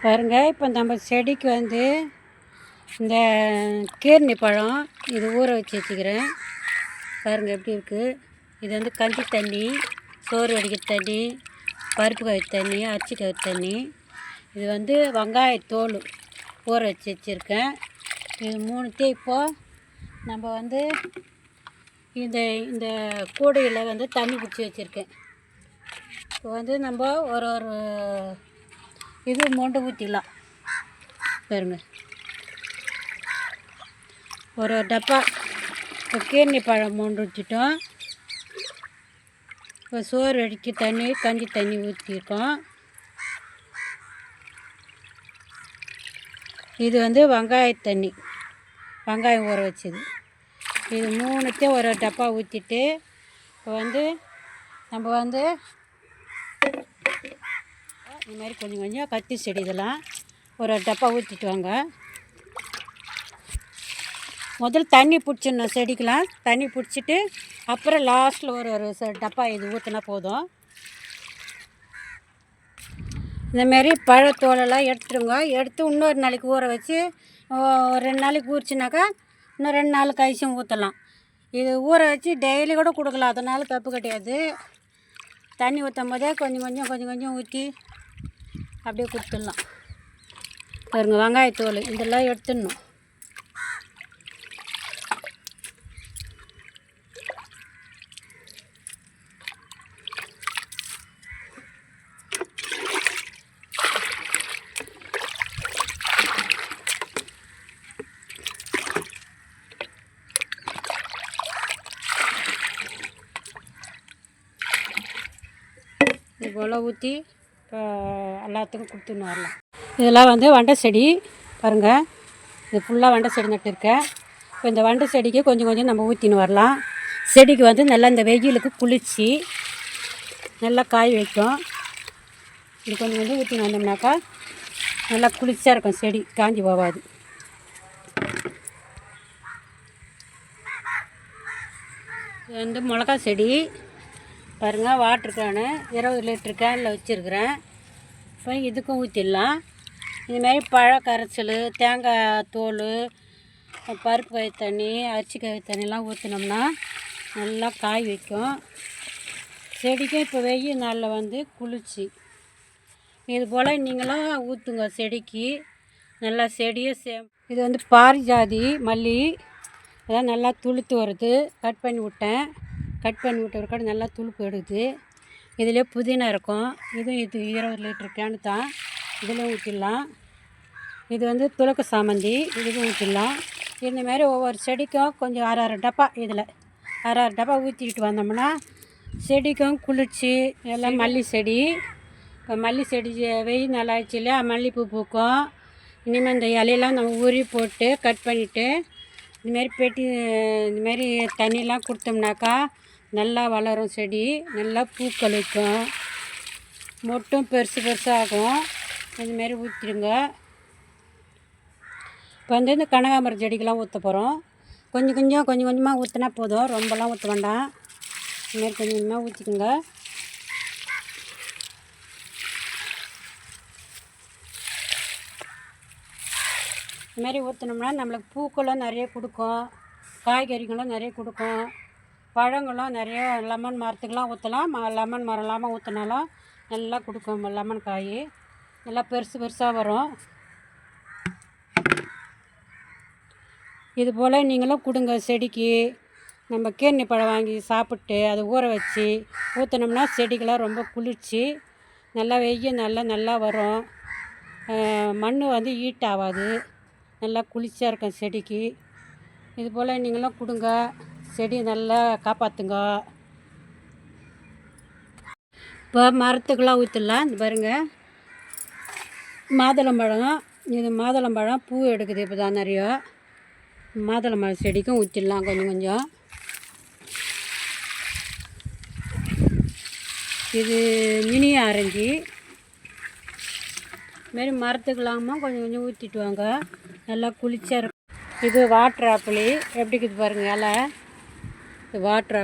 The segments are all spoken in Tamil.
பாருங்கள், இப்போ நம்ம செடிக்கு வந்து இந்த கீர்னி பழம் இது ஊற வச்சுக்கிறேன். பாருங்கள் எப்படி இருக்குது. இது வந்து கஞ்சி தண்ணி, சோறு வடிக்கிற தண்ணி, பருப்பு கழுவி தண்ணி, அரிசி கழுவி தண்ணி. இது வந்து வெங்காயத்தோல் ஊற வச்சுருக்கேன். இது மூணுத்தையும் இப்போது நம்ம வந்து இந்த இந்த கூடையில் வந்து தண்ணி பிடிச்சி வச்சுருக்கேன். இப்போ வந்து நம்ம ஒரு இது மொண்டு ஊற்றிடலாம். பாருங்க, ஒரு டப்பா இப்போ கீர்னி பழம் மொண்டு ஊற்றிட்டோம். இப்போ சோறு அடிக்க தண்ணி, கஞ்சி தண்ணி ஊற்றிருக்கோம். இது வந்து வெங்காய தண்ணி, வெங்காயம் ஊற வச்சது. இது மூணுத்தையும் ஒரு டப்பா ஊற்றிட்டு இப்போ வந்து நம்ம வந்து இந்த மாதிரி கொஞ்சம் கொஞ்சம் கத்தி செடி இதெல்லாம் ஒரு டப்பா ஊற்றிட்டு வாங்க. முதல்ல தண்ணி பிடிச்சிடணும், செடிக்கெலாம் தண்ணி பிடிச்சிட்டு அப்புறம் லாஸ்ட்டில் ஒரு டப்பா இது ஊற்றினா போதும். இந்தமாரி பழத்தோலெல்லாம் எடுத்துருங்க. எடுத்து இன்னொரு நாளைக்கு ஊற வச்சு ஒரு 2 நாளைக்கு ஊறிச்சினாக்கா இன்னும் 2 நாள் கழிச்சும் ஊற்றலாம். இது ஊற வச்சு டெய்லி கூட கொடுக்கலாம், அதனால் தப்பு கிடையாது. தண்ணி ஊற்றும் போதே கொஞ்சம் கொஞ்சம் ஊற்றி அப்படியே கொடுத்துடலாம். பாருங்க, வெங்காயத்தோல் இதெல்லாம் எடுத்துடணும். இது போல் ஊற்றி இப்போ எல்லாத்துக்கும் கொடுத்துன்னு வரலாம். இதெல்லாம் வந்து வெண்டை செடி பாருங்கள், இது ஃபுல்லாக வெண்டை செடி நட்டுருக்கேன். இப்போ இந்த வெண்டை செடிக்கு கொஞ்சம் கொஞ்சம் நம்ம ஊற்றின்னு வரலாம். செடிக்கு வந்து நல்லா இந்த வெயிலுக்கு குளிர்ச்சி நல்லா காய் வைக்கும். இது கொஞ்சம் கொஞ்சம் ஊற்றின்னு வந்தோம்னாக்கா நல்லா குளிர்ச்சியாக இருக்கும், செடி காஞ்சி போகாது. இது வந்து மிளகா செடி பாருங்கள், வாட்ரு கேனு 20 லிட்டரு கேனில் வச்சுருக்குறேன். இப்போ இதுக்கும் ஊற்றிடலாம். இதுமாரி பழ கரைச்சல், தேங்காய் தோல், பருப்பு கழுவி தண்ணி, அரிசி கழுவி தண்ணிலாம் ஊற்றினோம்னா நல்லா காய் வைக்கும். செடிக்கும் இப்போ வெயில் நாளில் வந்து குளிர்ச்சி. இது போல் நீங்களும் ஊற்றுங்க செடிக்கு, நல்லா செடியை இது வந்து பாரிஜாதி மல்லி, அதான் நல்லா துளுத்து வருது. கட் பண்ணி விட்டேன். கட் பண்ணி விட்ட ஒரு நல்லா துளுப்பு எடுக்குது. இதிலே புதினா இருக்கும். இது 20 லிட்டரு கேனு தான், இதில் ஊற்றிடலாம். இது வந்து துளக்க சாமந்தி, இதுக்கும் ஊற்றிடலாம். இந்தமாரி ஒவ்வொரு செடிக்கும் கொஞ்சம் அரை டப்பா, இதில் அரை டப்பா ஊற்றிக்கிட்டு வந்தோம்னா செடிக்கும் குளிர்ச்சி. எல்லாம் மல்லி செடி, இப்போ மல்லி செடி வெயில் நல்லாச்சு இல்லையா, மல்லிப்பூ பூக்கும். இனிமேல் இந்த இலையெல்லாம் நம்ம உரி போட்டு கட் பண்ணிவிட்டு இதுமாரி இதுமாரி தண்ணியெலாம் கொடுத்தோம்னாக்கா நல்லா வளரும் செடி, நல்லா பூக்கள் வைக்கும், மொட்டும் பெருசாகும். இதுமாரி ஊற்றிடுங்க. இப்போ வந்து இந்த கனகாம்பரம் செடிக்கெலாம் ஊற்ற போகிறோம். கொஞ்சம் கொஞ்சமாக ஊற்றினா போதும், ரொம்பலாம் ஊற்ற வேண்டாம். இதுமாரி கொஞ்சம் கொஞ்சமாக ஊற்றிக்குங்க. இதுமாரி ஊற்றினோம்னா நம்மளுக்கு பூக்களும் நிறைய கொடுக்கும், காய்கறிகளும் நிறைய கொடுக்கும், பழங்களும் நிறைய. லெமன் மரத்துக்கெலாம் ஊற்றலாம், லெமன் மரம் இல்லாமல் ஊற்றினாலும் நல்லா கொடுக்கும். லெமன் காய் நல்லா பெருசாக வரும். இது போல் நீங்களும் கொடுங்க செடிக்கு. நம்ம கீர்னி பழம் வாங்கி சாப்பிட்டு அதை ஊற வச்சு ஊற்றினோம்னா செடிக்கெலாம் ரொம்ப குளிர்ச்சி. நல்லா வெயில் நல்லா வரும். மண் வந்து ஹீட் ஆகாது, நல்லா குளிர்ச்சியாக இருக்கும் செடிக்கு. இது போல் நீங்களும் கொடுங்க, செடி நல்லா காப்பாற்றுங்க. இப்போ மரத்துக்கெலாம் ஊற்றிடலாம். இந்த பாருங்கள், மாதுளம்பழம். இது மாதுளம்பழம் பூ எடுக்குது இப்போ தான் நிறைய. மாதுளம்பழம் செடிக்கும் ஊற்றிடலாம் கொஞ்சம். இது மினி ஆரஞ்சு. இதுமாரி மரத்துக்கெல்லாமா கொஞ்சம் ஊற்றிட்டு வாங்க, நல்லா குளிர்ச்சியாக இருக்கும். இது வாட்டர் ஆப்பிள் எப்படி இருக்குது பாருங்கள் இலை. இது வாட்டர்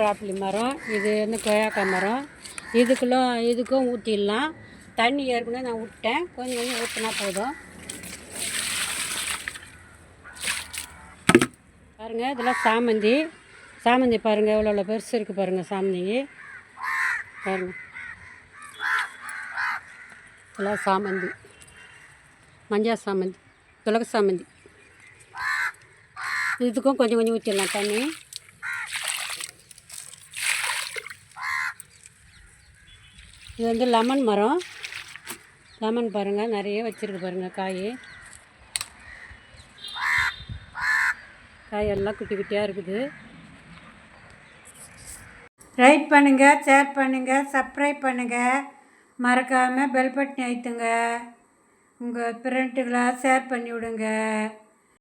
ஆப்பிள் மரம். இது வந்து கொய்யாக்காய் மரம். இதுக்கும் ஊற்றிடலாம். தண்ணி ஏற்கனவே நான் விட்டேன், கொஞ்சம் கொஞ்சம் ஊற்றினா போதும். பாருங்கள், இதெல்லாம் சாமந்தி பாருங்கள், எவ்வளோ பெருசு இருக்குது பாருங்கள். சாமந்தி பாருங்கள், இதெல்லாம் சாமந்தி, மஞ்சள் சாமந்தி, துளக சாமந்தி. இதுக்கும் கொஞ்சம் கொஞ்சம் ஊற்றிடலாம் தண்ணி. இது வந்து லெமன் மரம். லெமன் பாருங்கள், நிறைய வச்சுருக்கு பாருங்கள். காயெல்லாம் குட்டி குட்டியாக இருக்குது. லைக் பண்ணுங்கள், ஷேர் பண்ணுங்கள், சப்ஸ்கிரைப் பண்ணுங்கள். மறக்காமல் பெல் பட்டனை அழுத்துங்க. உங்கள் ஃப்ரெண்டுகளை ஷேர் பண்ணி விடுங்க.